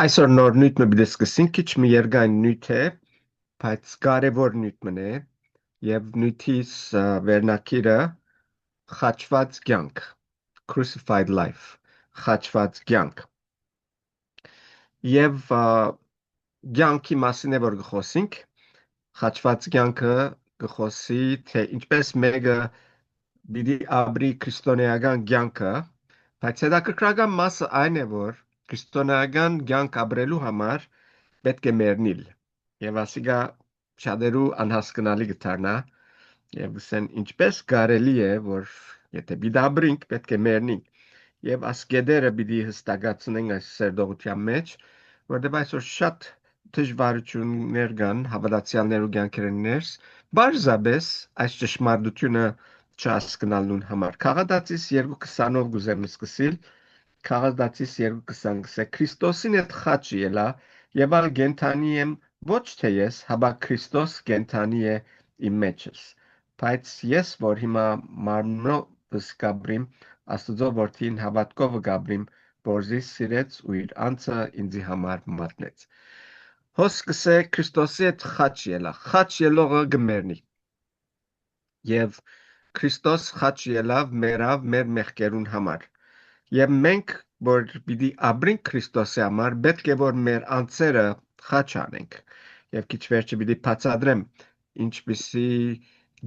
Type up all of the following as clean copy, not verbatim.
Այսօր նոր նյութ մի դիսկսին քիչ մի երկայն նյութ է, բայց կարևոր նյութ մնե եւ նյութից վերնակիրը խաչված կյանք, crucified life, խաչված կյանք։ Եվ կյանքի մասին է որ գխոսենք, խաչված կյանքը գխոսի թե ինչպես մեկը պիտի ապրի քրիստոնեական կյանքը, բայց հետաքրքրական մասը այն է որ քրիստոնեական կյանք ապրելու համար պետք է մեռնել։ Եվ ասիկա շատերու անհասկանալի գտարնա եւ ասեն ինչպես կարելի է որ եթե բիդաբրինք պետք է մեռնենք եւ ասկեդերը պիտի հստակացնեն այս սերդողության մեջ որտեղ այսօր շատ դժվարություններ կան հավատացյալներու կյանքերեն ներս բարձաբես այս ճշմարտությունը չհասկանալուն համար Քաղատացիս 2:20-ով գուզեմ սկսել Քաղատացիս 2:20 Քրիստոսին հետ խաչի ելա եւ ալ գենթանի եմ ոչ թե ես, հաբա Քրիստոս կենթանի է իմ մեջս, բայց ես, որ հիմա մարմնովս գաբրիմ, Աստուծո որդին հավատքով գաբրիմ, որզի սիրեց ու իր անձը ինձի համար մատնեց։ Հոսքս է Քրիստոսի հետ խաչ ելա, խաչ ելողը գմերնի։ Եվ Քրիստոս խաչ ելավ մերավ մեր մեղքերուն համար։ Եվ մենք, որ պիտի ապրենք Քրիստոսի համար, պետք է որ մեր անձերը խաչ անենք։ Եվ քիչ վերջը պիտի բացատրեմ ինչպիսի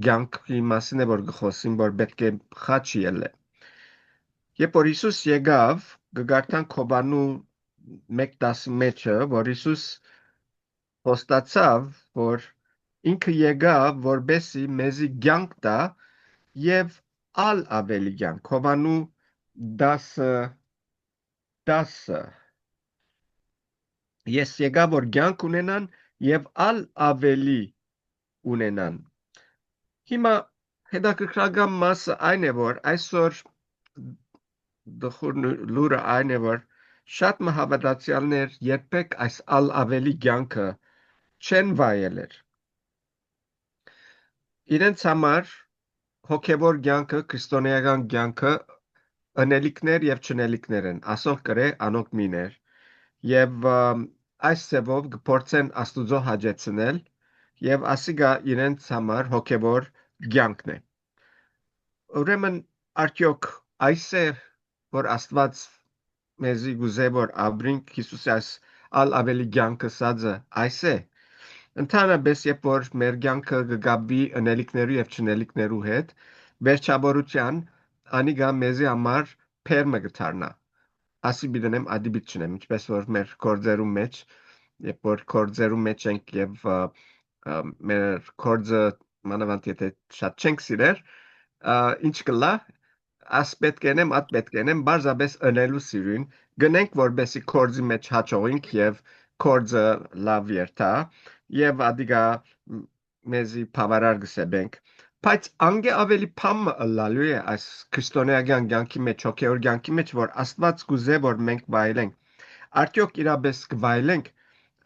կյանքի մասին է որ գխոսին, որ պետք է խաչ ելը։ Երբ որ Հիսուս եկավ, գգարտան Քոբանու 1:10 մեջը, որ Հիսուս հոստացավ, որ ինքը եկավ, որբեսի մեզի կյանք տա եւ ալ ավելի կյանք։ Քոբանու 10:10 Ես եկա որ կյանք ունենան եւ ալ ավելի ունենան։ Հիմա հետաքրքրական մասը այն է որ այսօր դխուր լուրը այն է որ շատ մահավատացյալներ երբեք այս ալ ավելի կյանքը չեն վայելեր։ Իրենց համար հոգևոր կյանքը, քրիստոնեական կյանքը անելիքներ եւ չնելիքներ են, ասող կրե անոք միներ։ Եվ այս ծևով կփորձեն Աստուծո հաջեցնել եւ ասիգա իրենց համար հոգևոր կյանքն է։ Ուրեմն արդյոք այս է որ Աստված մեզի գուզե որ ապրենք Հիսուսի այս ալ ավելի կյանքը սածը այս է։ Ընդհանրապես երբ որ մեր կյանքը կգաբի անելիքներու եւ չնելիքներու հետ, վերջաբորության անիգա մեզի համար փերմը կդառնա։ Ասի բիդնեմ ադիբիտ չնեմ, ինչպես որ մեր կորձերու մեջ, երբ որ կորձերու մեջ ենք եւ մեր կորձը մանավանդ եթե շատ չենք սիրեր, ինչ կլա, աս պետք ենեմ, ատ պետք ենեմ, բարձաբես ընելու սիրուն, գնենք որբեսի կորձի մեջ հաճողինք եւ կորձը լավ երթա եւ ադիգա մեզի բավարար գսեբենք բայց անգե ավելի փամը ըլլալու է այս քրիստոնեական կյանքի մեջ, հոգևոր կյանքի մեջ, որ Աստված գուզե որ մենք վայելենք։ Արդյոք իրապես կվայելենք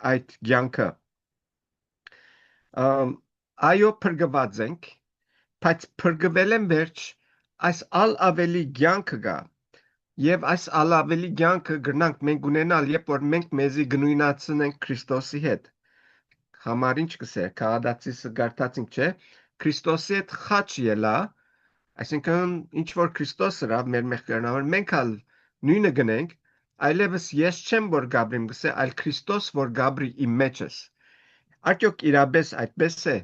այդ կյանքը։ Այո, փրկված ենք, բայց փրկվել են վերջ այս ալ ավելի կյանքը գա։ Եվ այս ալ ավելի կյանքը գրնանք մենք ունենալ, երբ որ մենք մեզի գնույնացնենք Քրիստոսի հետ։ Համար ինչ կսե, Քաղատացիսը գարտացինք չէ, Քրիստոսի հետ խաչ ելա, այսինքն ինչ որ Քրիստոս հրավ մեր մեղքերն համար, մենք ալ նույնը գնենք, այլևս ես չեմ որ գաբրիմ գսե, այլ Քրիստոս որ գաբրի իմ մեջս։ Արդյոք իրապես այդպես է,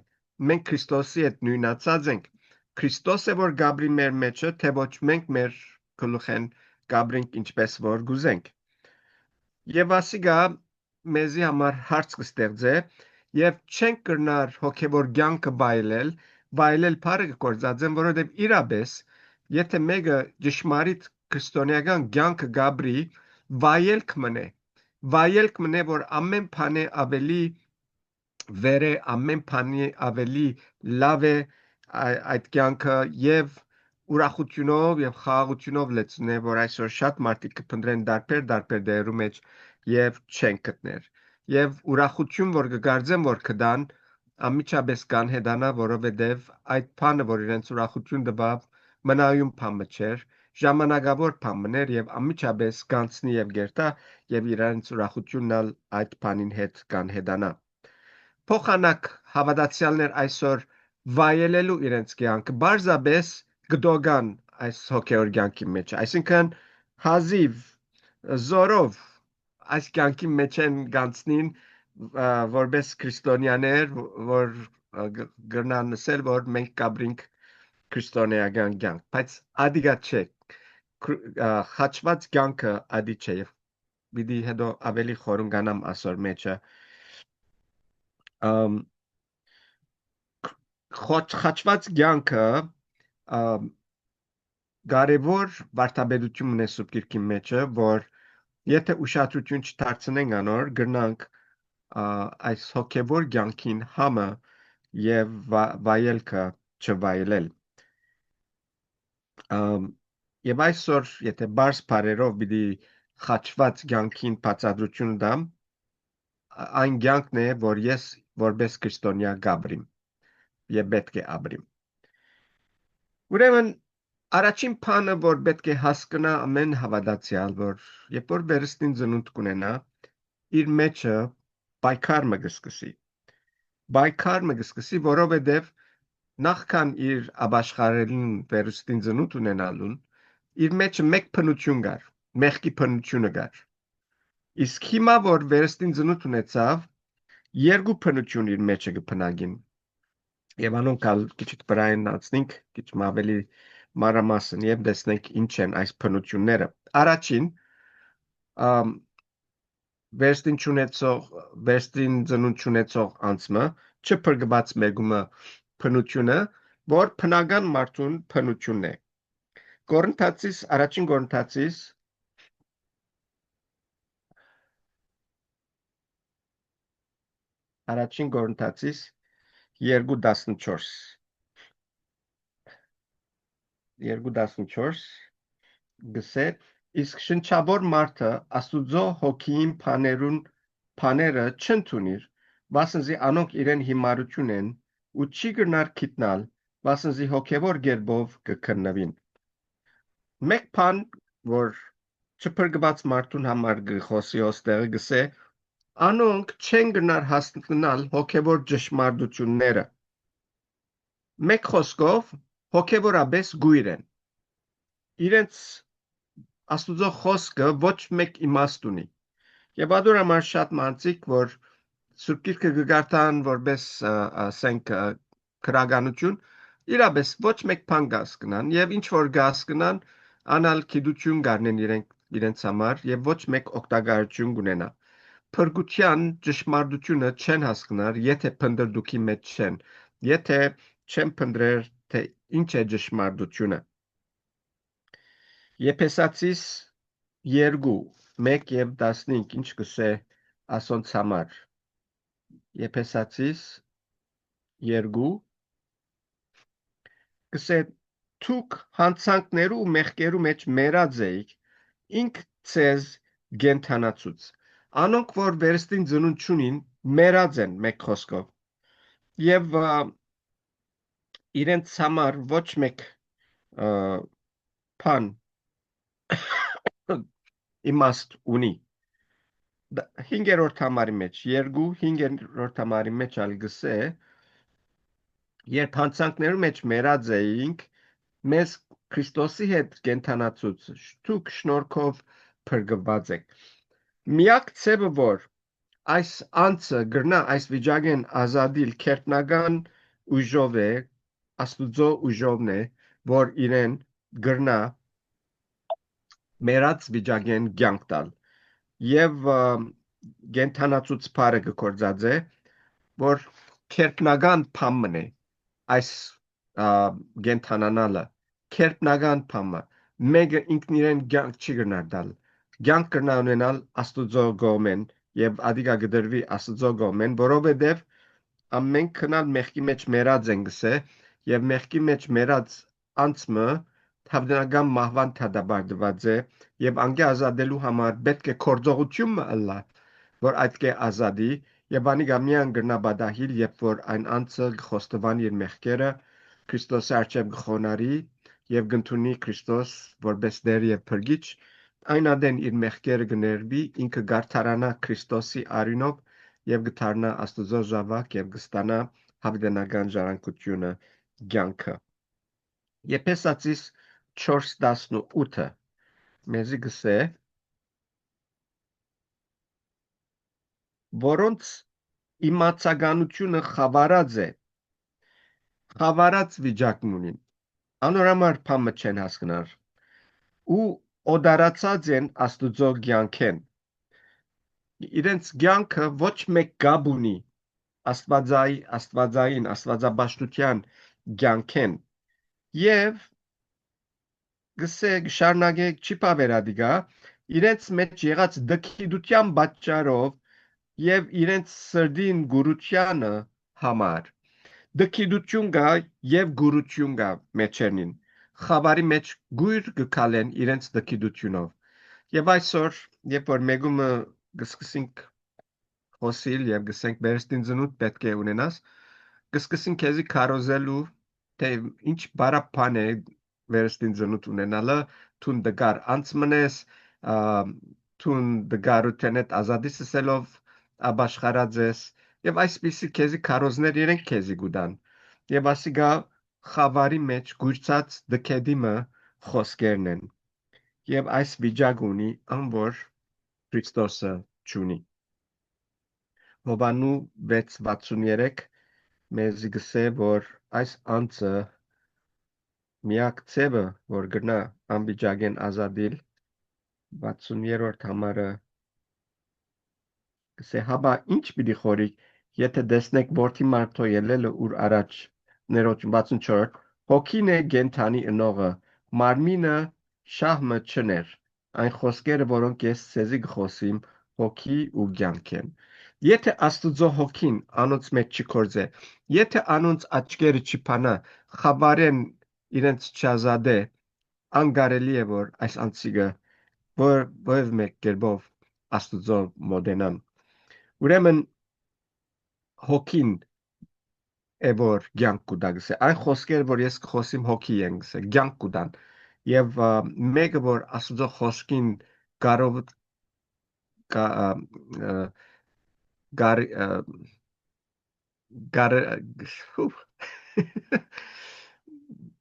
մենք Քրիստոսի հետ նույնացած ենք, Քրիստոս է որ գաբրի մեր մեջը, թե ոչ մենք մեր գլուխեն գաբրինք ինչպես որ գուզենք։ Եվ ասիգա մեզի համար հարց կստեղծե, եւ չենք կրնար հոգևոր կյանքը վայելել բարը գործածեն, որովհետեւ իրապես եթե մեկը ճշմարիտ քրիստոնեական կյանքը գաբրի, վայելք մնե, որ ամեն բանը ավելի վեր է, ամեն բանը ավելի լավ է այդ կյանքը եւ ուրախությունով եւ խաղաղությունով լեցնե, որ այսօր շատ մարդիկ կփնտրեն դարբեր դերու մեջ եւ չեն գտներ։ Եվ ուրախություն որ կգարձեն որ կդան ամիջապես կանհետանա որովհետև այդ բանը որ իրենց ուրախություն տվավ մնայուն բանը չէր ժամանակավոր փամներ եւ ամիջապես կանցնի եւ գերտա եւ իրանց ուրախությունն այդ բանին հետ կան հետանա։ Փոխանակ հավատացյալներ այսօր վայելելու իրենց կյանքը բարձաբես գդոգան այս հոգեոր կյանքի մեջ, այսինքն հազիվ զորով այս կյանքի մեջ են գանցնին որպես քրիստոնյաներ, որ գրնան ասել, որ մենք կաբրինք քրիստոնեական կյանք, բայց ադիգա չէ, խաչված կյանքը ադի չէ եւ պիտի հետո ավելի խորունգանամ ասոր մեջը խաչված կյանքը կարևոր վարդապետություն ունի Սուրբ Գիրքի մեջը, որ եթե ուշադրություն չդարձնենք անոր, գնանք այս հոգևոր կյանքին համը եւ վայելքը չվայելել։ Եվ այսօր, եթե բարձ բարերով պիտի խաչված կյանքին բացատրություն տամ, այն կյանքն է, որ ես որպես քրիստոնյա գաբրիմ եւ պետք է ապրիմ։ Ուրեմն առաջին բանը, որ պետք է հասկանա ամեն հավատացյալ, որ երբ որ վերստին ծնունդ կունենա, իր մեջը պայքար մը կսկսի։ Պայքար մը կսկսի, որովհետև նախքան իր ապաշխարելին վերստին ծնունդ ունենալուն, իր մեջը մեկ փնություն կար, մեղքի փնությունը կար։ Իսկ հիմա, որ վերստին ծնունդ ունեցավ, երկու փնություն իր մեջը կփնագին։ Եվ անոնք քիչ վրային անցնենք, քիչ ավելի մանրամասն եւ տեսնենք ինչ են այս փնությունները։ Առաջին վերստին ծնունդ ունեցող անձը չփրկված մեգումը փնությունը, որ բնական մարդուն փնությունն է։ Առաջին Կորինթացիս 2:14 գսե իսկ շնչավոր մարդը Աստուծո հոգին բաները չընդունիր, վասնզի անոնք իրեն հիմարություն են ու չի գնար գիտնալ, վասնզի հոգևոր գերբով կքննվին։ Մեկ բան, որ չփրկված մարդուն համար գխոսի ոստեղը գսե, անոնք չեն գնար հասկանալ հոգևոր ճշմարտությունները։ Մեկ խոսքով հոգևորապես գույր են։ Իրենց Աստուծո խոսքը ոչ մեկ իմաստ ունի։ Եվ ադոր համար շատ մանցիկ, որ Սուրբ Գիրքը կգարտան որպես ասենք քրագանություն, իրապես ոչ մեկ բան կհասկանան եւ ինչ որ կհասկանան, անալ գիտություն կառնեն իրենց համար եւ ոչ մեկ օգտակարություն կունենա։ Փրկության ճշմարտությունը չեն հասկանար, եթե փնդրդուքի մեջ չեն, եթե չեն փնդրեր, թե ինչ է ճշմարտությունը։ Եփեսացիս 2:1-15 ինչ կսե ասոնց համար։ Եփեսացիս 2 կսե թուք հանցանքներու ու մեղքերու մեջ մերած էիք, ինք ցեզ գենթանացուց։ Անոնք, որ վերստին ծնունդ չունին, մերած են մեկ խոսքով։ Եվ իրենց համար ոչ մեկ բան իմաստ ունի։ 5-րդ համարի մեջ 5-րդ համարի մեջ ալ գսե երբ հանցանքներու մեջ մերած էինք մեզ Քրիստոսի հետ կենթանացուց դուք շնորհքով փրկված եք։ Միակ ցեվը որ այս անձը գրնա այս վիճակեն ազատիլ քերտնական ուժով է Աստուծո ուժովն է որ իրեն գրնա մերած վիճակեն կյանք տալ եւ գենթանացուց բարը գործած է որ քերտնական փամն է այս գենթանանալը քերտնական փամը մեկը ինքն իրեն կյանք չի գնար տալ կյանք կնա ունենալ Աստուծո գոմեն եւ ադիգա գդրվի Աստուծո գոմեն որովհետեւ ամեն քնալ մեղքի մեջ մերած են գսե եւ մեղքի մեջ մերած անցմը հավդնական մահվան թադաբարդված է եւ անգե ազատելու համար պետք է կորձողություն մըլլա որ այդ կե ազատի եւ անիգա միան գրնա բադահիլ երբ որ այն անցը խոստովանի իր մեղքերը Քրիստոսի արչեւ գխոնարի եւ գտնունի Քրիստոս որպես Տեր եւ Փրկիչ, այն ադեն իր մեղքերը կներբի, ինքը գարթարանա Քրիստոսի արյունով եւ գթարնա Աստուծո զավակ եւ կստանա հավիտենական ժառանգությունը կյանքը։ Եփեսացիս 4:18 մեզի գսե, որոնց իմացականությունը խավարած վիճակն ունին, անորամար փամը չեն հասկնար, ու օդարացած են Աստուծո կյանքեն։ Իրենց կյանքը ոչ մեկ գաբ ունի աստվածաբաշխության կյանքեն եւ գսե շարունակեք չի պավերադիգա իրենց մեջ եղած դքիդության պատճառով եւ իրենց սրդին գուրությանը համար դքիդություն կա եւ գուրություն կա մեջերնին խավարի մեջ գույր կքալեն իրենց դքիդությունով եւ այսօր երբ որ մեգումը գսկսենք խոսիլ եւ գսենք վերստին ծնուտ պետք է ունենաս գսկսենք քեզի քարոզելու թե ինչ բարապան է վերստին ծնուտ ունենալը թուն դգար անցմնես թուն դգարութենետ ազատիսելով աբաշխարածես եւ այսպիսի քեզի քարոզներ իրենք քեզի գուդան եւ ասիգա խավարի մեջ գույրցած դքեդիմը խոսքերն են եւ այս վիճակ ունի անոր Քրիստոսը ճունի Հովանու 6:63 մեզի գսե որ այս անձը միակ ցևը որ գնա անվիճակեն ազատիլ 60-րդ համարը գսե հաբա ինչ պիտի խորի եթե տեսնեք որդի մարդո ելելը ուր առաջ ներոջ 64 հոգին է գենթանի ընողը մարմինը շահմը չներ այն խոսքերը որոնք ես ցեզի գխոսիմ հոգի ու կյանք են եթե Աստուծո հոգին անոնց մեջ չկործե եթե անոնց աչքերը չփանա խաբարեն իրենց չազադե անգարելի է որ այս անցիգը որ մեկ կերպով Աստուծո մոդենան ուրեմն հոգին է որ կյանք կուտա այն խոսքերը որ ես կխոսիմ հոգի են գսե կյանք կուտան եւ մեկը որ Աստուծո խոսքին կարող գար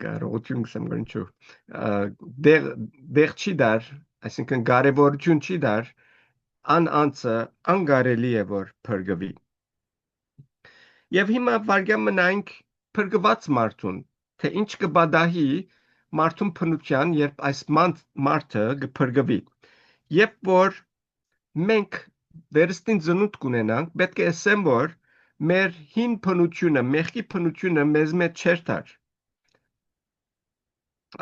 կարողություն գսեմ գնչու դեղ չի դար այսինքն կարևորություն չի դար անցը անգարելի է որ փրկվի եւ հիմա վարգյան մնանք փրկված մարդուն թե ինչ կբադահի մարդուն փնության երբ այս մարդը կփրկվի երբ որ մենք վերստին ծնունդ կունենանք պետք է ասեմ որ մեր հին փնությունը մեղքի փնությունը մեզ մեջ չեր տար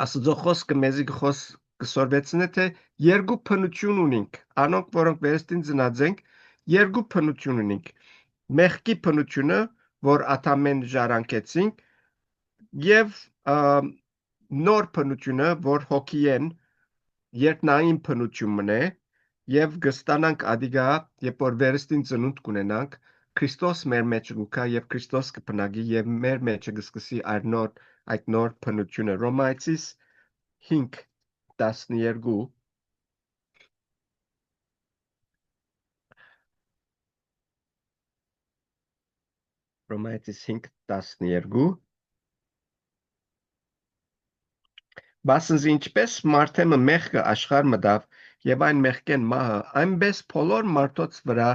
Աստծո խոսքը մեզի կսորվեցնե թե երկու փնություն ունենք անոնք որոնք վերստին ծնած ենք երկու փնություն ունենք մեղքի փնությունը որ աթամեն ժառանգեցինք եւ նոր փնությունը որ հոգիեն երկնային փնություն մնե եւ գստանանք ադիգա երբ որ վերստին ծնունդ կունենանք Քրիստոս մեր մեջ գուքա եւ Քրիստոս կփնագի եւ մեր մեջ կսկսի այդ նոր փնությունը Ռոմայացիս 5:12 Ռոմայացիս 5:12 Բասնզի ինչպես մարդեմը մեղքը աշխարհ մտավ եւ այն մեղքեն մահը այնպես բոլոր մարդոց վրա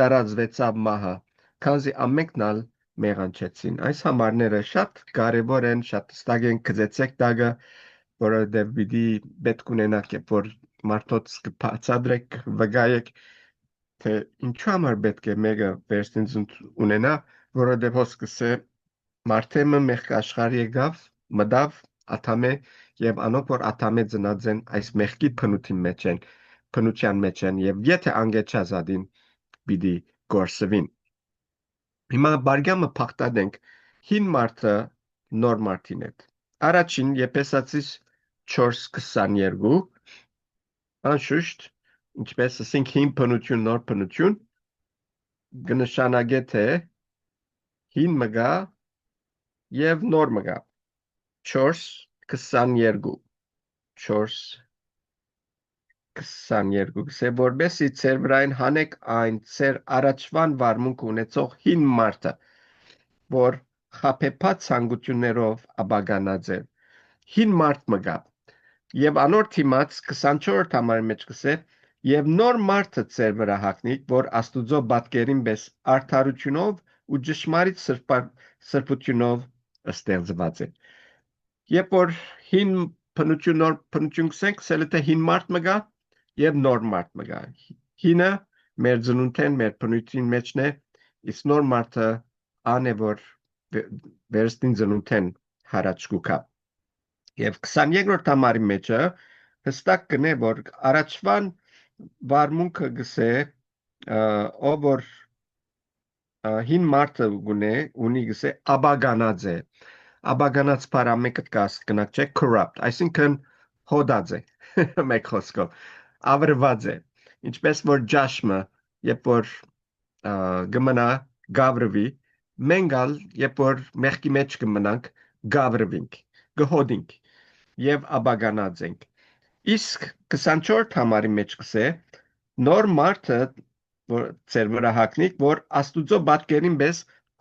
տարածվեցավ մահը քանզի ամենքնալ մեղանչեցին այս համարները շատ կարեւոր են շատ ստագ են գծեցեք տագը որովհետեւ պիտի պետք ունենաք երբ որ մարդոց կբացատրեք վգայեք թե ինչու համար պետք է մեկը վերստին ունենա որովհետեւ հոսքսե մարդեմը մեղք աշխարհ եկավ մտավ աթամե եւ անոնք որ աթամե ծնած են այս մեղքի փնության մեջ են եւ եթե անգեչազադին պիտի գործվին հիմա բարգյամը փախտadենք հին մարդը նոր մարդին հետ առաջին Եփեսացիս 4:22 անշուշտ ինչպես ասենք հին փնություն նոր փնություն կնշանակե թե հին մգա եւ նոր մգա 4 22 4 22 գսե որբեսի ծեր վրային հանեք այն ծեր առաջվան վարմունք ունեցող հին մարդը, որ խապեփած ցանկություններով աբագանած է, հին մարդ մգա, եւ անոր թիմած 24 համարի մեջ գսե, եւ նոր մարդը ծեր վրա հագնիկ, որ աստուծո բատկերին բես արդարությունով ու ճշմարիտ սրբությունով ստեղծված է։ Երբ որ հին փնություն նոր փնություն գսենք, սելը թե հին մարդ մգա եւ նոր մարդ մգա։ Հինը մեր ծնունդեն, մեր փնությունին մեջն է, իսկ նոր մարդը ան է, որ վերստին ծնունդեն հարաճ կուքա։ Եվ 22-րդ համարի մեջը հստակ կնե, որ առաջվան վարմունքը գսե, ով որ հին մարդը գունե, ունի գսե աբագանած է։ Աբագանած պարամեկը կնակ չէ corrupt, այսինքն հոդած է, մեկ խոսքով, ավրված է, ինչպես որ ջաշմը, երբ որ գմնա գավրվի, մենգալ, երբ որ մեղքի մեջ կմնանք, գավրվինք, գհոդինք և աբագանած ենք։ Իսկ 24 համարի մեջ կսե, նոր մարդը, որ ծեր վրա հագնիկ, որ աստուծո բատկերին բես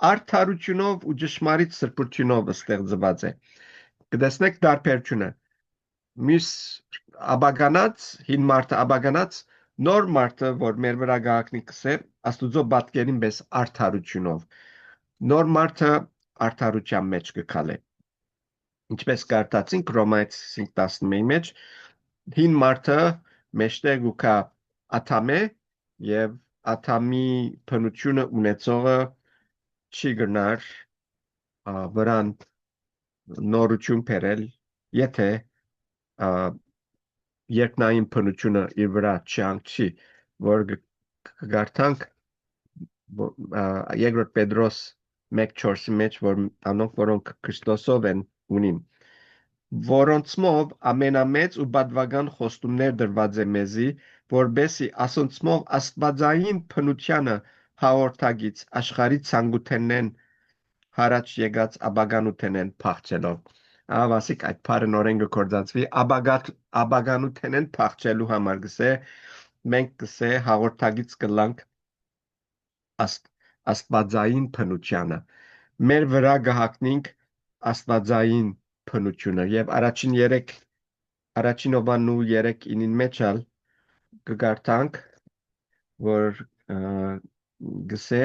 արդարությունով ու ճշմարիտ սրբությունով ստեղծված է։ Կտեսնեք դարբերությունը։ Մյուս աբագանած, հին մարդը աբագանած, նոր մարդը, որ մեր վրա գահակնի կսե, աստուծո բատկերին բես արդարությունով։ Նոր մարդը արդարության մեջ կքալե։ Ինչպես կարդացինք Հռոմայացիս 5:11-ի մեջ, հին մարդը մեջտեղ ուքա աթամե եւ աթամի փնությունը ունեցողը չի գնար վրան նորություն բերել, եթե երկնային փնությունը իր վրա չհանգչի, որ գարտանք երկրորդ Պետրոս 1:4-ի մեջ, որ անոնք, որոնք Քրիստոսով են ունին, որոնցմով ամենամեծ ու բադվական խոստումներ դրված է մեզի, որբեսի ասոնցմով աստվածային փնությանը հաղորդագից աշխարհի ցանկութենեն հարաճ եկած աբագանութենեն փախչելով։ Ավասիկ այդ բառն օրենքը կորցածվի աբագանութենեն փախչելու համար գսե մենք գսե հաղորդագից կլանք աստվածային փնությանը։ Մեր վրա գահակնինք աստվածային փնությունը եւ առաջին Հովաննու 3:9-ին մեջալ կգարտանք, որ գսե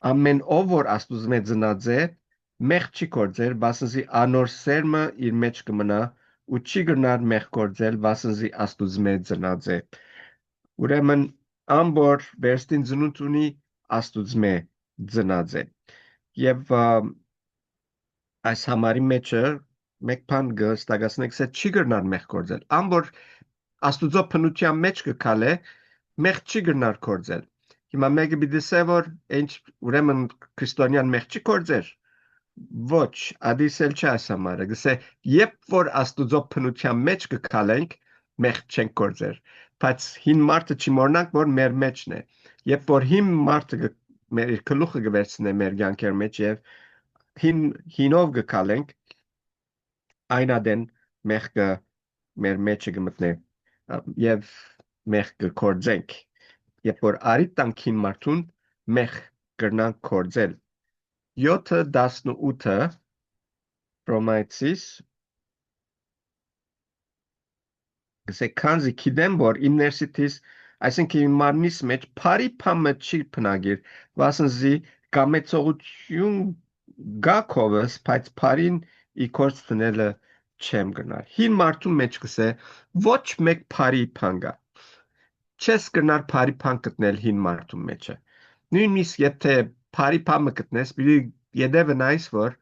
ամեն ով որ աստուծմե ծնած է մեղ չի կործել, վասնզի անոր սերմը իր մեջ կմնա ու չի գնար մեղ կործել, վասնզի աստուծմե ծնած է։ Ուրեմն ամբոր վերստին ծնունդ ունի աստուծմե ծնած է։ Եվ այս համարի մեջը մեկ բան գստագացնեք, սա չի գրնար մեղ կործել։ Ամբոր աստուծո փնության մեջ կքալե մեղ չի գրնար կործել։ Հիմա մեկը բիդեսե որ ինչ ուրեմն քրիստոնյան մեղ չի կործեր։ Ոչ, ադիսել չի այս համարը։ Գսե երբ որ աստուծո փնության մեջ կքալենք մեղ չենք կործեր։ Բայց հին մարդը չի մոռնանք, որ մեր մեջն է։ Երբ որ հին մարդը մեր գլուխը գվերցնե մեր ցանկեր մեջ եւ հինով գքալենք այնադեն մեղքը մեր մեջը գմտնե եւ մեղքը կորձենք երբ որ արիտ տանք հին մարդուն մեղ կրնանք կորձել 7:18 Հռոմայացիս գսե քանզի գիտեմ որ իմ ներսիտիս այսինքն իմ մարմնիս մեջ բարի փամը չի փնագիր վասնզի կամեցողություն գա քովս բայց բարին իքորց տնելը չեմ գնար հին մարդու մեջ գսե ոչ մեկ բարի փանգա չես գնար բարի փան գտնել հին մարդու մեջը նույնիսկ եթե բարի փամը գտնես բիդի յետևը նայես որ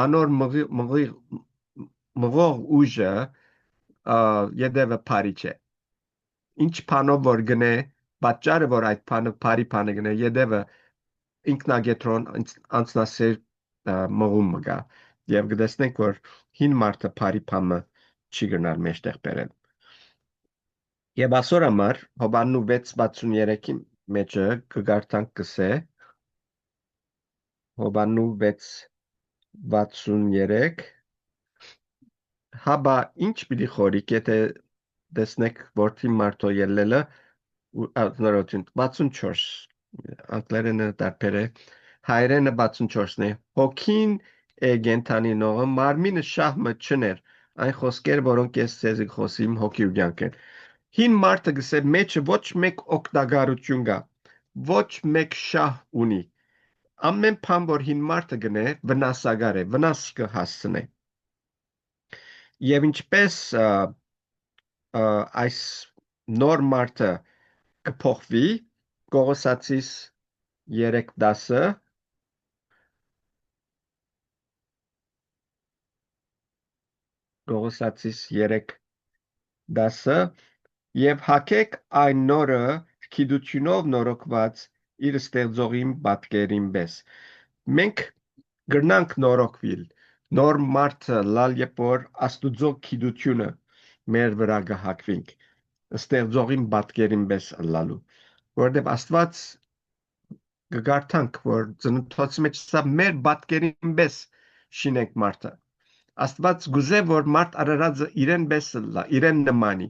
անոր մղող ուժը յետևը բարի չէ ինչ բանով որ գնե պատճառը որ այդ բանը բարի բանը գնե յետևը ինքնագետրոն անցնասեր մղում մգա եւ գտեսնենք որ հին մարդը բարի բանը չի գնար մեջտեղ բերել եւ ասոր համար Հովաննու 6:63-ի մեջը կգարտանք կսե Հովաննու 6:63 Հաբա ինչ պիտի խորիկ, եթե տեսնեք որդի մարդո ելելը նորություն 64 անգլերենը դարբեր է հայերենը 64-ն է հոգին է գենթանի նողը մարմինը շահմը չներ այն խոսքեր որոնք ես ցեզ խոսիմ հոգի ու կյանք են հին մարդը գսե մեջը ոչ մեկ օգտագարություն գա ոչ մեկ շահ ունի ամեն բան որ հին մարդը գնե վնասագար է վնաս կհասցնե եւ ինչպես այս նոր մարդը կփոխվի Կողոսացիս 3:10 Կողոսացիս 3:10 եւ հակեք այն նորը քիդությունով նորոգված իր ստեղծողին պատկերին պես մենք գրնանք նորոգվիլ նոր մարդը լալ եփոր աստուծո քիդությունը մեր վրա գահակվինք ստեղծողին պատկերին պես լալու որովհետեւ Աստված կգարտանք որ ծննդոցի մեջ սա մեր պատկերին պես շինենք մարդը Աստված գուզե որ մարդ արարածը իրեն պես լա իրեն նմանի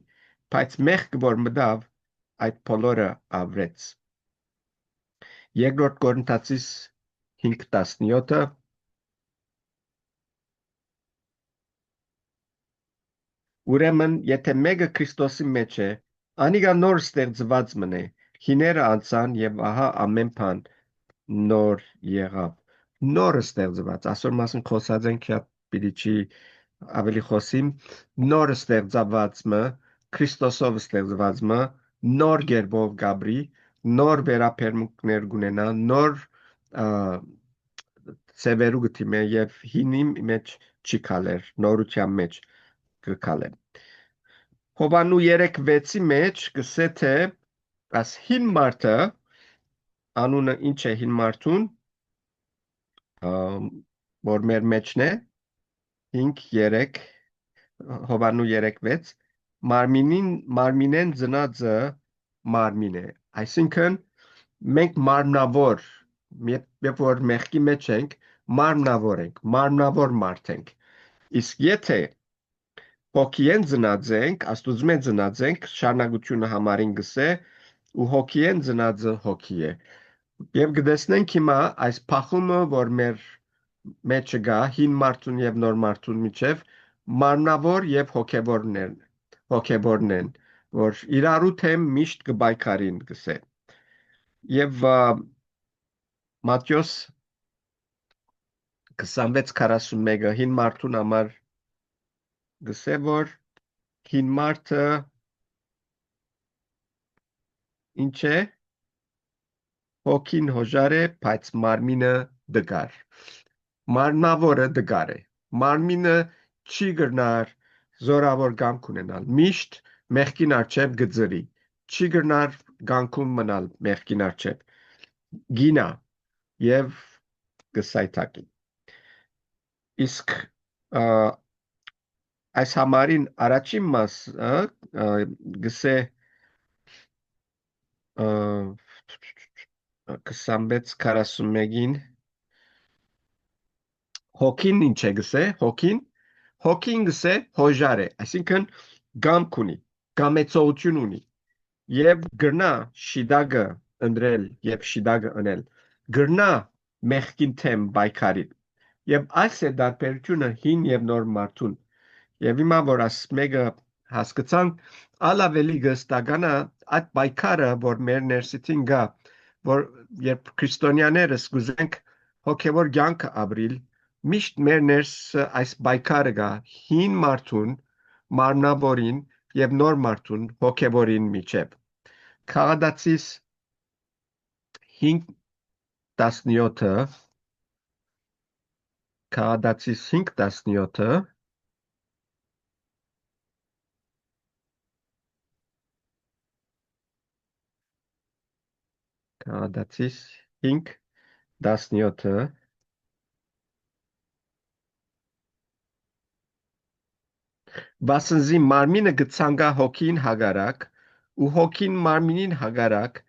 բայց մեղք որ մտավ այդ բոլորը ավրեց երկրորդ Կորինթացիս 5:17 Ուրեմն եթե մեկը Քրիստոսի մեջ է անիգա նոր ստեղծված մնե հիները անցան եւ ահա ամեն բան նոր եղավ նոր ստեղծված այսօր մասն խոսած ենք պիտի չի ավելի խոսիմ նոր ստեղծվածը Քրիստոսով ստեղծվածը նոր գերբով գաբրի նոր վերապերմունքներ գունենա նոր ծևերու գտիմե եւ հինի մեջ չի քալեր նորության մեջ կքալե Հովանու 3:6-ի մեջ գսե թե as հին մարդը անունը ինչ է հին մարդուն որ մեր մեջն է 5:3 Հովանու 3:6 մարմինեն ծնածը մարմին է այսինքն մենք մարմնավոր երբ որ մեղքի մեջ ենք մարմնավոր մարդ ենք իսկ եթե հոգիեն ծնած ենք աստուծմեն ծնած ենք շարունակությունը համարին գսե ու հոգիեն ծնածը հոգի է եւ գտեսնենք հիմա այս փախումը որ մեր մեջը գա հին մարդուն եւ նոր մարդուն միջև մարմնավոր եւ հոգեվորն են որ իրարու թեմ միշտ կբայքարին գսե եւ Մատթեոս 26:41 հին մարդուն համար գսե որ հին մարդը ինչ է հոգին հոժար է բայց մարմինը դգար մարմնավորը դգար է մարմինը չի գրնար զորավոր գամք ունենալ միշտ մեղքին արչև գծրի չի գրնար գանքում մնալ մեղքին արչև գինա եւ գսայթակի իսկ այս համարին առաջին մասը գսե 26:41-ին հոգին ինչ է գսե հոգին գսե հոժար է այսինքն գամք ունի գամեցողություն ունի եւ գրնա շիդագը ընդրել եւ շիդագը անել գրնա մեղքին թեմ բայկարի եւ այս է դարբերությունը հին եւ նոր մարդուն եւ հիմա որ աս մեկը հասկացան ալավելի գստագանա այդ բայկարը որ մեր ներսիտին գա որ երբ քրիստոնյաներս գուզենք հոգեվոր կյանք ապրիլ միշտ մեր ներս այս բայկարը գա հին մարդուն մարմնավորին եւ նոր մարդուն հոգեվորին միջև Քաղադացիս 5:17 Քաղադացիս 5:17 Քաղադացիս 5:17 Վասնզի մարմինը գցանգա հոգին հագարակ ու հոգին մարմինին հագարակ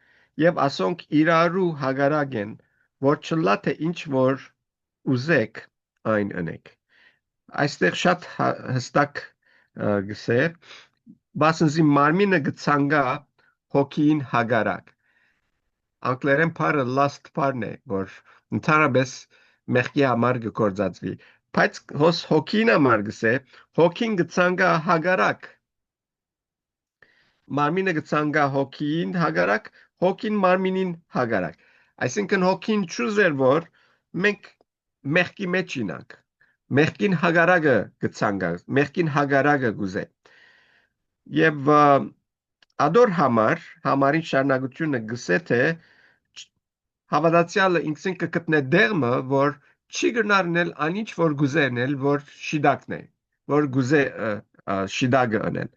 եւ ասոնք իրարու հագարակ են որ չլա թե ինչ որ ուզեք այն ընեք այստեղ շատ հստակ գսե բասնզի մարմինը գցանգա հոգին հագարակ անգլերեն բառը last բառն է որ ընդհանրապես մեղքի համար գործածվի բայց հոս հոգին համար գսե հոգին գցանգա հագարակ մարմինը գցանգա հոգին հագարակ հոգին մարմինին հագարակ այսինքն հոգին ճուզեր որ մենք մեղքի մեջ ինանք մեղքին հագարակը գցանգա մեղքին հագարակը գուզե եւ ադոր համարին շարունակությունը գսե թե հավատացյալը ինքսին կգտնե դերմը որ չի գնարնել անիչ որ գուզերնել որ շիդակն է որ գուզե շիդագը անել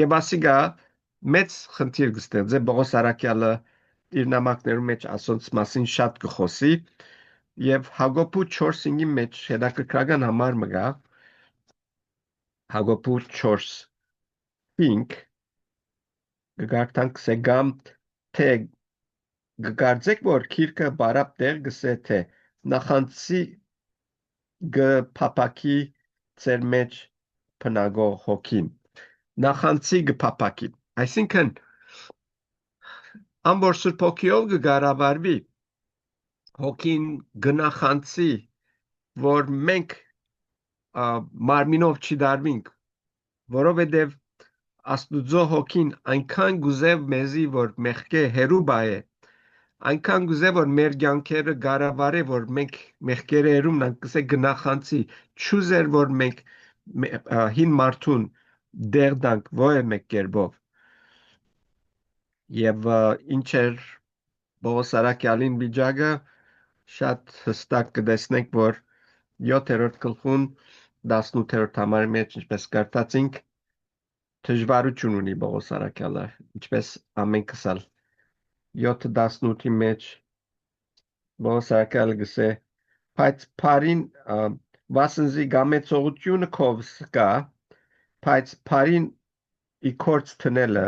եւ ասիգա մեծ խնդիր գստեղծե Պողոս Արաքյալը իր նամակներում մեջ ասոնց մասին շատ կխոսի եւ Հակոբու 4:5-ի մեջ հետաքրքրական համար մգա Հակոբու 4:5 գարտանք սեգամ թե գկարձեք որ քիրքը բարապ տեղ գսե թե նախանցի գփապակի ծեր մեջ փնագող հոգին նախանցի գփապակի այսինքն ամբողջ Սուրբ Հոգիով կգարավարվի հոգին գնախանցի որ մենք մարմինով չի դարվինք որովհետև Աստուծո հոգին այնքան գուզև մեզի որ մեղքը հերու բայ է այնքան գուզե որ մեր կյանքերը գարավարե որ մենք մեղքերը հերում նանկսե գնախանցի ճուզեր որ մենք հին մարդուն դերդանք ո՞ե մեկ կերպով եւ ինչ էր Պողոս Արաքյալին վիճակը շատ հստակ կտեսնենք որ 7-րդ գլխուն 18-րդ համարի մեջ ինչպես կարդացինք դժվարություն ունի Պողոս Արաքյալը ինչպես ամենքս ալ 7-18-ի մեջ Պողոս Արաքյալը գսե բայց բարին վասնզի գամեցողությունը քովս կա բայց բարին իքորց տնելը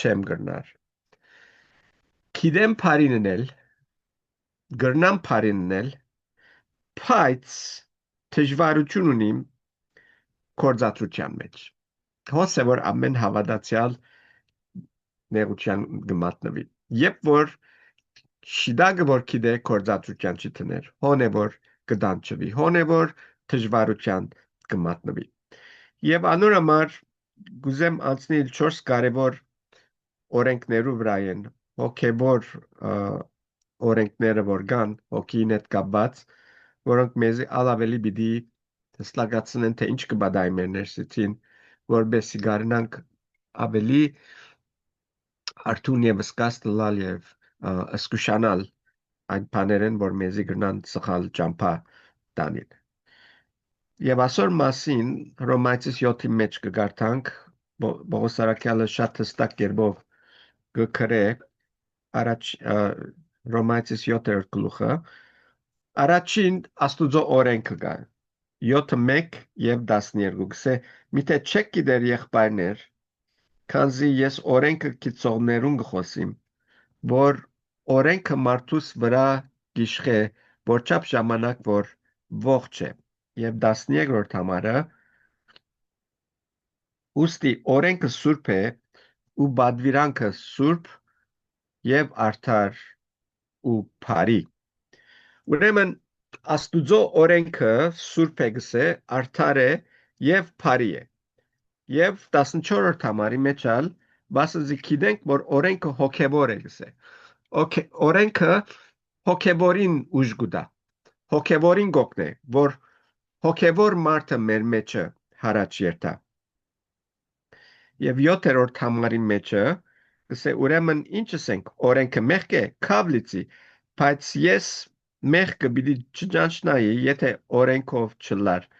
չեմ գրնար Գիտեմ բարիննել գրնամ բարիննել բայց դժվարություն ունիմ կորզածության մեջ հոսե որ ամեն հավատացյալ նեղության գմատնվի երբ որ շիդագը որ գիտե կորզածության չի տներ հոն է որ կդանչվի հոն է որ դժվարության գմատնվի եւ անոր համար գուզեմ անցնել 4 կարևոր օրենքներու վրա են հոգեբոր օրենքները որ կան հոգին հետ կապված որոնք մեզ ավելի պիտի հստակացնեն թե ինչ կբադայի մեր ներսին որբեսի գարնանք ավելի արթուն եւ սկաց լալ եւ սկուշանալ այդ բաներեն որ մեզի գնան սխալ ճամփա տանին եւ ասոր մասին Հռոմայացիս 7-ի մեջ կգարտանք Պողոս Արաքյալը շատ հստակ կերպով գկրե առաջ Հռոմայացիս 7-րդ գլուխը առաջին Աստուծո օրենքը կա 7:1 եւ 12 գսե միթե չեք գիտեր եղբայրներ քանզի ես օրենքը գիծողներուն գխոսիմ որ օրենքը մարդուս վրա գիշխե որչափ ժամանակ որ ողջ է եւ 13-րդ համարը ուստի օրենքը սուրբ է ու բադվիրանքը սուրբ եւ արդար ու բարի ուրեմն Աստուծո օրենքը սուրբ է գսե արդար է եւ բարի է եւ 14-րդ համարի մեջ ալ բասզի գիտենք որ օրենքը հոգեբոր է գսե օրենքը հոգեբորին ուժ գուտա հոգեբորին գոկնե որ հոգեբոր մարդը մեր մեջը հարաճ երթա եւ 7-րդ համարի մեջը գսե ուրեմն ինչ ասենք օրենքը մեղք է քավլիցի բայց ես մեղքը պիտի չճանչնայի եթե օրենքով չլար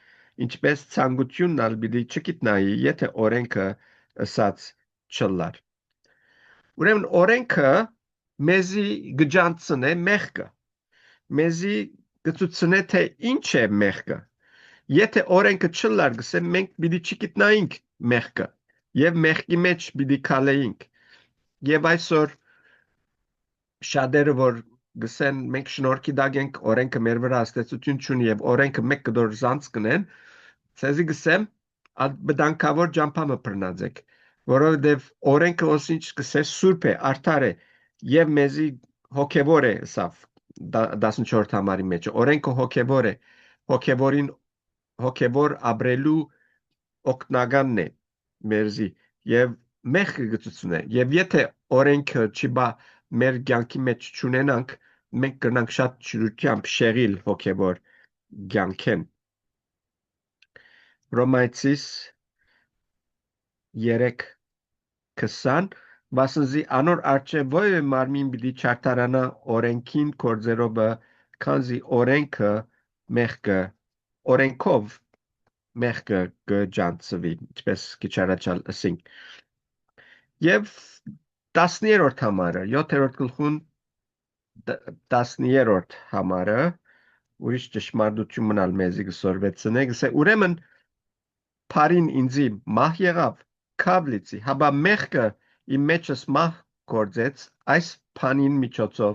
ինչպես ցանկությունն ալ պիտի չգիտնայի եթե օրենքը ասած չլար ուրեմն օրենքը մեզի գջանցնե մեղքը մեզի գծուցնե թե ինչ է մեղքը եթե օրենքը չլար գսե մենք պիտի չգիտնայինք մեղքը եւ մեղքի մեջ պիտի քալեինք եւ այսօր շատերը որ գսեն մենք շնորհքի դակ ենք օրենքը մեր վրա աստեցություն չունի եւ օրենքը մեկ կդոր զանց կնեն Ցեզի գսեմ բդանկավոր ջամփամը բռնածեք, որովհետև օրենքը ոսինչ գսե սուրբ է, արդար է եւ մեզի հոգեվոր է սավ 14 համարի մեջ։ Օրենքը հոգեվոր է, հոգեվորին հոգեվոր ապրելու օգնականն է մերզի եւ մեղքը գծուցն է եւ եթե օրենքը չի բա մեր կյանքի մեջ ճունենանք մենք կնանք շատ ճրությամբ շեղիլ հոգեվոր կյանքեն Ռոմայցիս 3:20 Վասնզի անոր արչե ովը մարմին պիտի չարտարանա օրենքին կորձերովը քանզի մեղքը օրենքով մեղքը կջանցվի ինչպես քիչարաչալ ասինք եւ 10-րդ համարը 7-րդ գլխուն 10-րդ համարը ուրիշ ճշմարտություն մնալ մեզի գսորվեցնե գսե ուրեմն Փարին ինձի մահ եղավ քավլիցի հաբա մեղքը իմ մեջս մահ գործեց այս փանին միջոցով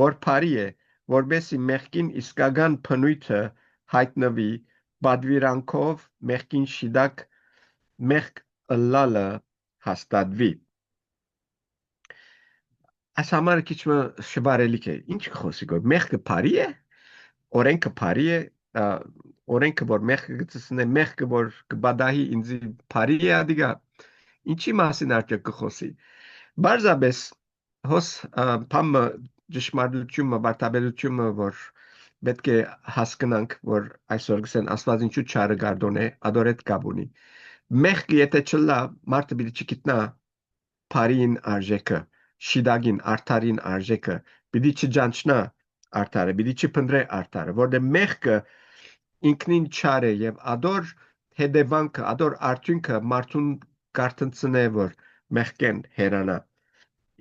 որ Փարի է որբեսի մեղքին իսկական փնույթը հայտնվի բադվիրանքով մեղքին շիդակ մեղք ըլլալը հաստատվի այս համարը քիչ շվարելիք է ինչ խոսի գոր մեղքը Փարի է օրենքը Փարի է օրենքը որ մեղքը գծնե մեղքը որ կբադահի ինձ Փարի է ադիգա ինչի մասին արդյոք կխոսի բարձաբես հոս փամը ճշմարտությունը բարթաբերությունը որ պետք է հասկանանք որ այսօր գսեն աստված ինչու չարը գարդոն է ադորետ կաբունի մեղքը եթե չլա մարդը պիտի չգիտնա Փարին արժեքը շիդագին արթարին արժեքը պիտի չջանչնա արդարը պիտի չփնտրե արդարը որտեղ մեղքը ինքնին չար է եւ ադոր հետևանքը ադոր արդյունքը մարդուն կարտնցնե որ մեղքեն հերանա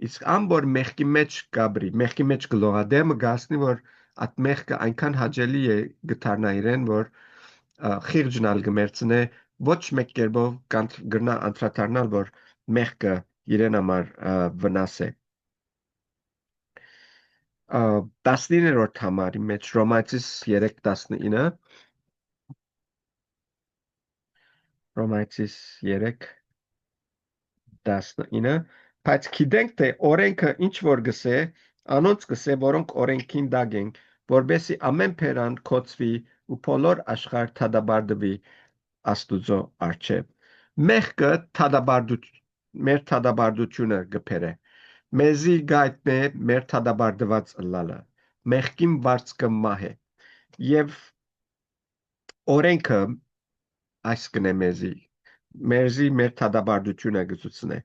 իսկ ամբոր մեղքի մեջ գաբրի մեղքի մեջ գլողադեմը գասնի որ at մեղքը այնքան հաճելի է գտարնա իրեն որ խիրջնալ գմերցնե ոչ մեկ կերպով գրնա անդրադառնալ որ մեղքը իրեն համար վնաս է 10-րդ համարի մեջ Ռոմայցիս 3:19 Ռոմայցիս 3:19 բայց գիտենք թե օրենքը ինչ որ գսե անոնց գսե որոնք օրենքին դագ են որբեսի ամեն փերան կոծվի ու բոլոր աշխարհ թադաբարդվի աստուծո արչև մեղքը մեր թադաբարդությունը գբերե մեզի գայտնե մեր թադաբարդված ըլլալը մեղքին վարձկը մահ է եւ օրենքը այս կնե մեզի մեր թադաբարդությունը գծուցնե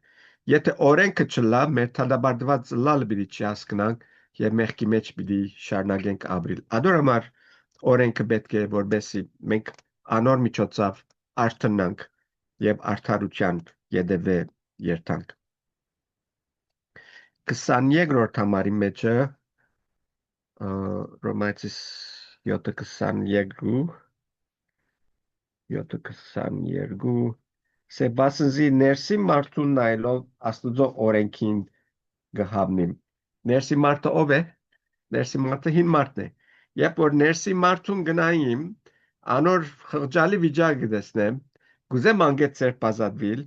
եթե օրենքը չլա մեր թադաբարդված ըլլալը պիտի չհասկանանք եւ մեղքի մեջ պիտի շարունակենք ապրիլ ադոր համար օրենքը պետք է որբեսի մենք անոր միջոցով արթնանք եւ արդարության յետևե երթանք 22-րդ համարի մեջը Ռոմայցիս 7:22 Սեբասնզի ներսի մարդուն նայելով աստուծո օրենքին գհավնիմ ներսի մարդը ով է ներսի մարդը հին մարդն է երբ որ ներսի մարդուն գնայիմ անոր խղճալի վիճակը տեսնեմ գուզեմ անգետ ծեր բազատվիլ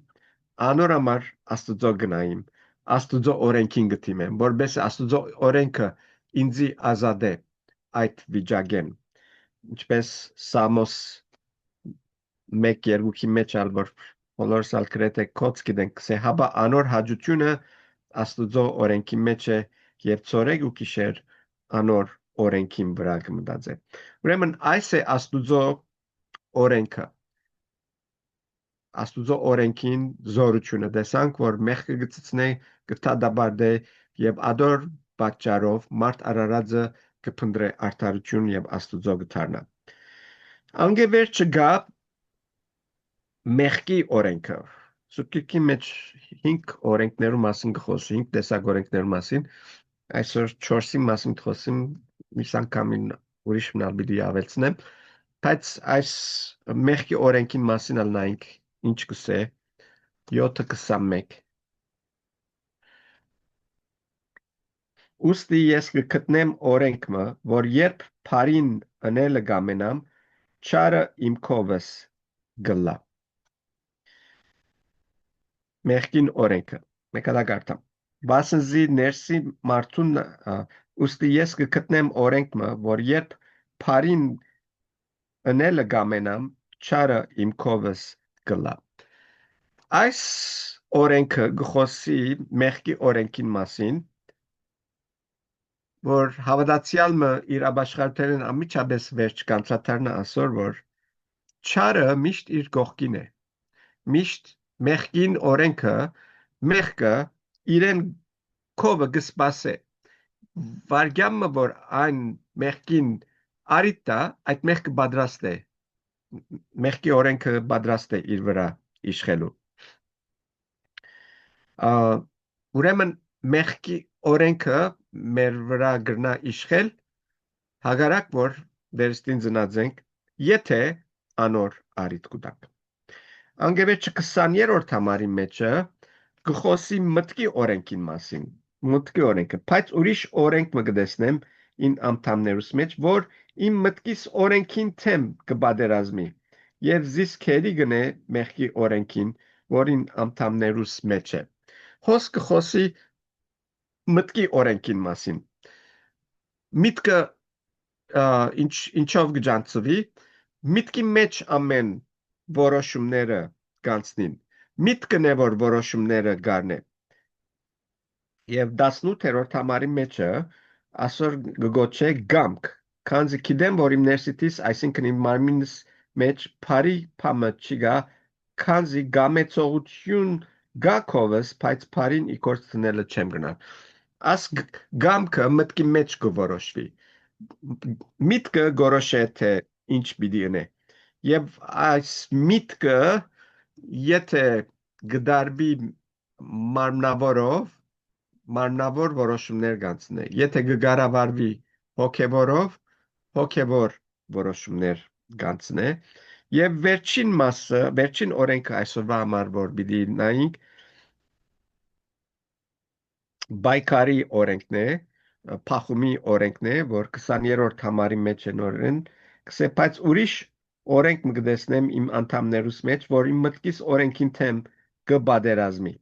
անոր համար աստուծո գնայիմ աստուծո օրենքին գտիմեմ որբես աստուծո օրենքը ինձի ազատե այդ վիճակեն ինչպես Սամոս 1:2-ի մեջ ալ որ բոլորս ալ գրեթե կոց գիտենք սե հաբա անոր հաջությունը աստուծո օրենքի մեջ է եւ ծորեկ ու գիշեր անոր օրենքին վրա կմտածե ուրեմն այս է օրենքը աստուծո օրենքին զորությունը տեսանք որ մեղքը գծցնե գտադաբարդե եւ ադոր պատճառով մարդ արարածը կփնտրե արդարություն եւ աստուծո գտարնա անգևեր չգա մեղքի օրենքը սուտկի մեջ 5 օրենքներու մասին գխոսի 5 տեսակ օրենքներու մասին այսօր 4-ի մասին խոսիմ միս անգամին ուրիշ մնալ պիտի ավելցնեմ բայց այս մեղքի օրենքին մասին ալ նայենք ինչ կսե 7:21 Ուստի ես կգտնեմ օրենքմը, որ երբ Փարին ընելը գամենամ, չարը իմ քովս գլա։ Մեղքին օրենքը։ Մեկալագարտամ։ Բասնզի ներսի մարդուն ուստի ես կգտնեմ օրենքը, որ երբ բարին ընելը գամենամ, չարը իմ կովս գլա։ Այս օրենքը գխոսի մեղքի օրենքին մասին, որ հավատացյալը իր ապաշխարութենն ամիջապես վերջ կանցաթարնա ասոր, որ չարը միշտ իր կողքին է։ Միշտ մեղքին օրենքը, մեղքը իրեն կովը գսպասե։ Վարգյամը, որ այն մեղքին արիտա, այդ մեղքը պատրաստ է։ Մեղքի օրենքը պատրաստ է իր վրա իշխելու։ Ուրեմն մեղքի օրենքը մեր վրա գրնա իշխել, հագարակ որ դերստին ծնածենք, եթե անոր արիտ կուտակ։ Անգևերջը 20-րդ համարի մեջը գխոսի մտքի օրենքին մասին, մտքի օրենքը, բայց ուրիշ օրենք մը գտեսնեմ ին անդամներուս մեջ, որ իմ մտքիս օրենքին թեմ կբادرազմի եւ զիս քերի գնե մեղքի օրենքին, որին անդամներուս մեջ է։ Հոսքը խոսի մտքի օրենքին մասին։ Միտքը ինչով գջանցվի, միտքի մեջ ամեն որոշումները կանցնին։ Միտքն է, որ որոշումները գարնե։ Եվ 18-րդ համարի մեջը ասոր գոչե գամք, քանզի գիտեմ, որ իմ ներսիտիս, այսինքն իմ մարմինս մեջ բարի փամը չգա, քանզի գամեցողություն գա կովս, բայց բարին իգործ տնելը չեմ գնալ։ Աս գամքը մտքի մեջ կորոշվի։ Միտքը գորոշե թե ինչ պիտի ընե։ Եվ այս միտքը եթե գդարվի մարմնավորով, մարմնավոր որոշումներ կանցնե։ Եթե գկառավարվի հոգևորով, հոգևոր որոշումներ կանցնե։ Եվ վերջին մասը, վերջին օրենքը այսօրվա համար, որ պիտի նայենք, բայկարի օրենքն է, փախումի օրենքն է, որ 20-րդ համարի մեջ է նորեն, կսե, բայց ուրիշ օրենք մը գտեսնեմ իմ անդամներուս մեջ, որ իմ մտքիս օրենքին թեմ կբادرազմի։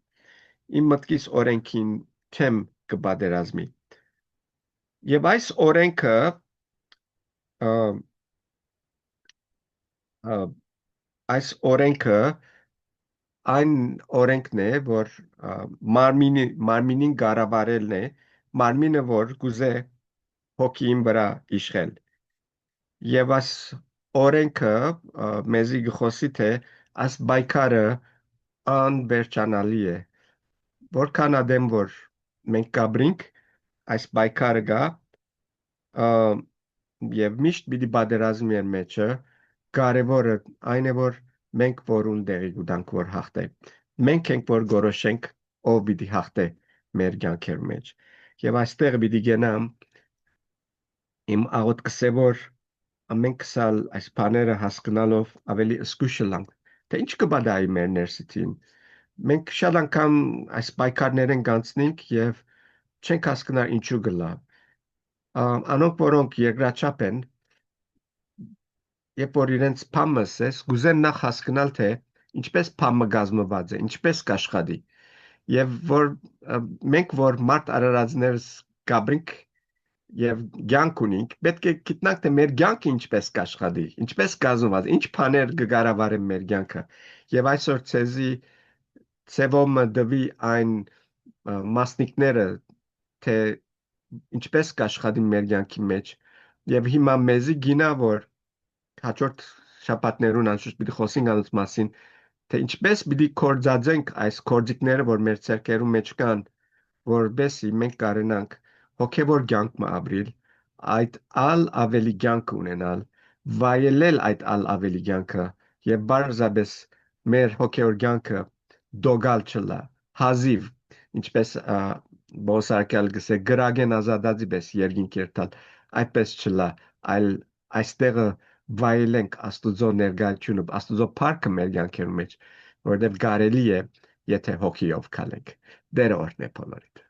Իմ մտքիս օրենքին թեմ կբادرազմի։ Եվ այս օրենքը այս օրենքը այն օրենքն է, որ մարմինին կառավարելն է, մարմինը որ գուզե հոգին վրա իշխել։ Եվ այս օրենքը մեզի գխոսի թե այս բայկարը անվերջանալի է։ Որքան ադեմ որ մենք կաբրինք, այս բայկարը գա եւ միշտ պիտի պատերազմի են մեջը, կարևորը այն է որ մենք որուն դեղի գուտանք որ հաղթե։ Մենք ենք որ գորոշենք ով պիտի հաղթե մեր կյանքեր մեջ։ Եվ այստեղ պիտի գնամ իմ աղոտ կսե որ ամենք սալ այս բաները հասկանալով ավելի զգուշ լանք, թե ինչ կբադայի մեր ներսիտին։ Մենք շատ անգամ այս պայքարներն կանցնենք եւ չենք հասկանալ ինչու գլա։ Անոնք որոնք երկրաչափ են, երբ որ իրենց փամը սես, գուզեն նախ հասկանալ թե ինչպես փամը գազմված է, ինչպես կաշխատի։ Եվ որ մենք որ մարդ արարածներս գաբրինք եւ ցանկ ունենք, պետք է գիտնանք թե մեր ցանկը ինչպես կաշխատի, ինչպես կազմված, ինչ բաներ կգարավարեն մեր ցանկը։ Եվ այսօր ցեզի ցևոմը դվի այն մասնիկները թե ինչպես կաշխատի մեր ցանկի մեջ եւ հիմա մեզի գինա որ հաջորդ շաբաթներուն անշուշտ պիտի խոսենք անց մասին թե ինչպես պիտի կորձածենք այս կորձիկները որ մեր ցերկերու մեջ կան որբեսի մենք կարենանք հոգևոր կյանք մը ապրիլ այդ ալ ավելի կյանք ունենալ վայելել այդ ալ ավելի կյանքը եւ բարձրապես մեր հոգևոր կյանքը դոգալ չլա հազիվ ինչպես բոսարկել գսե գրագեն ազատածի պես երկինքերտալ այդպես չլա այլ այստեղը վայելենք աստուծո ներկայությունը աստուծո փառքը մեր կյանքերու մեջ որովհետեւ կարելի է եթե հոգիով քալենք դեր օրհնե բոլորիդ